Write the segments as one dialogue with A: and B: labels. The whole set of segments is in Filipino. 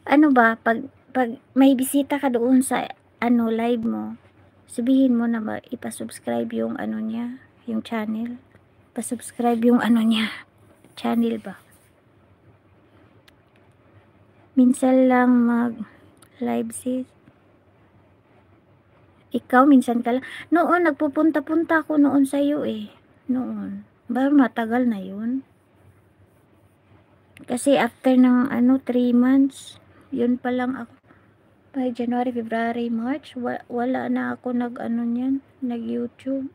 A: ano ba, pag may bisita ka doon sa ano live mo, sabihin mo na ba ipa-subscribe yung ano niya, yung channel. Pa-subscribe yung ano niya, channel ba. Minsan lang mag live sis. Ikaw minsan ka lang. Noon nagpupunta-punta ako noon sa iyo eh. Noon. Ba matagal na 'yun? Kasi after ng ano 3 months, 'yun pa lang ako. By January, February, March, wala na ako nag-ano niyan, nag-YouTube.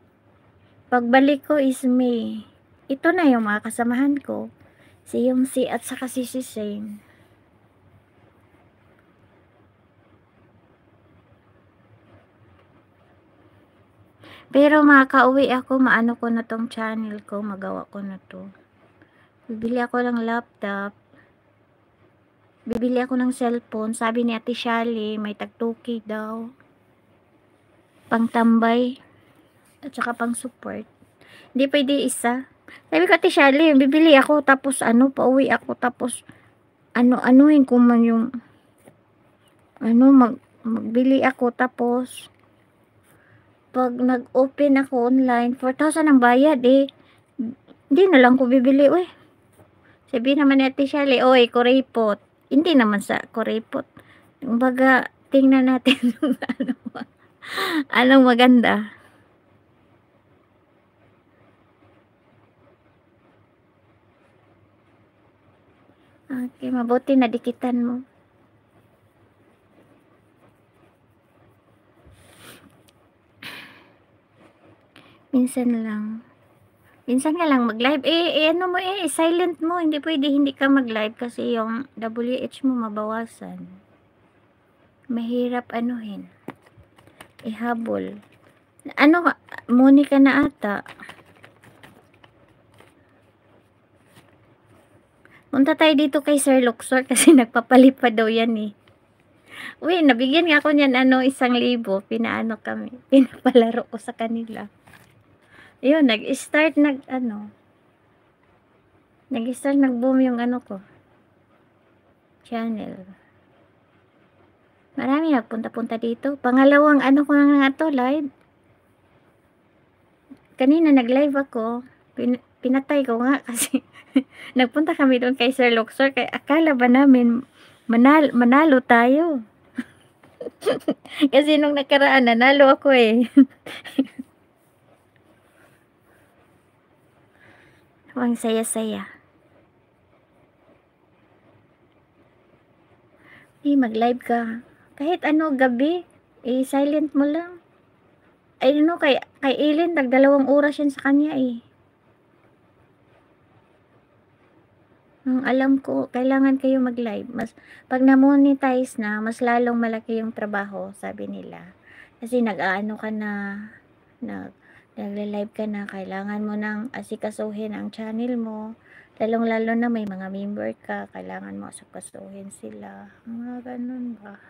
A: Pagbalik ko is May. Ito na yung mga kasamahan ko. Si Yumsi at saka si Shane. Pero makauwi ako, maano ko na tong channel ko, magawa ko na to. Bibili ako ng laptop. Bibili ako ng cellphone. Sabi ni Ate Shali, may tag 2K daw. Pangtambay. At saka pang support. Hindi pwede isa. Sabi ko, Ate Shali, bibili ako. Tapos ano, pauwi ako. Tapos ano-anuhin ko man yung ano, magbili ako. Tapos pag nag-open ako online, 4,000 ang bayad eh. Hindi na lang ko bibili, weh. Sabi naman ni Ate Shali, oy, kuripot. Hindi naman sa kuripot. Kumbaga, tingnan natin anong maganda. Okay, mabuti na dikitan mo. Minsan lang. Minsan nga lang mag-live. Ano mo silent mo. Hindi pwede hindi ka mag-live kasi yung WH mo mabawasan. Mahirap anuhin. Ihabol. Ano, Monica na ata. Punta tayo dito kay Sir Luxor kasi nagpapalipad daw yan eh. Uy, nabigyan nga ako niyan 1,000. Pinaano kami. Pinapalaro ko sa kanila. Yun, nag-start nag-boom yung ano ko. Channel. Marami nagpunta-punta dito. Pangalawang ano ko na nga to, live. Kanina nag-live ako. Pinatay ko nga kasi nagpunta kami doon kay Sir Luxor. Kaya akala ba namin manalo tayo. Kasi nung nakaraan, nanalo ako eh. Ang saya-saya. Mag-live ka. Kahit ano, gabi, silent mo lang. Ay, kay Eileen, tag-2 oras yan sa kanya eh. Alam ko, kailangan kayo mag-live. Pag na-monetize na, mas lalong malaki yung trabaho, sabi nila. Kasi nag-aano ka na, nagle-live ka na, kailangan mo nang asikasuhin ang channel mo. Lalong-lalo na may mga member ka, kailangan mo asikasuhin sila. Mga ganun ba?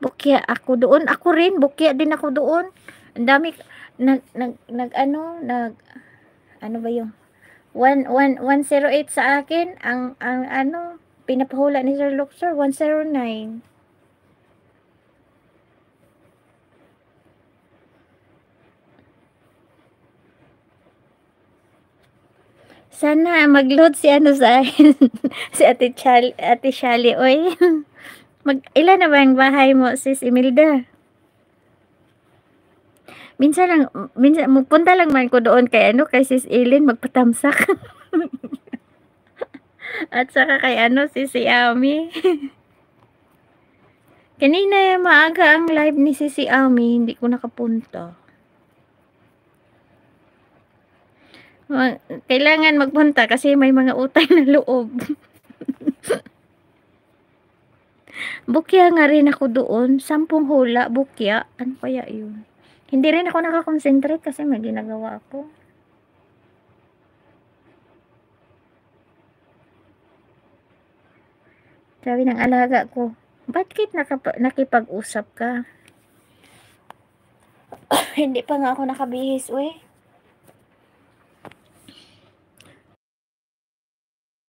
A: Bukya ako doon. Ako rin, bukya din ako doon. Ang dami, ano ba yung 108 sa akin, ang ano, pinapahula ni Sir Luxor, 109. Sana mag-load si ano sa akin, si Ate Shali, oy. Ilan na ba ang bahay mo, Sis Imelda? Minsan magpunta lang man ko doon kay Sis Eileen, magpatamsak. At saka kay si Ami. Kanina maaga ang live ni si Ami, hindi ko nakapunta. Kailangan magpunta kasi may mga utang na loob. Bukya nga rin ako doon, 10 hula, bukya. Ano kaya yun? Hindi rin ako nakakonsentrate kasi may ginagawa ako. Sabi ng alaga ko, bakit nakipag-usap ka? Hindi pa nga ako nakabihis, we.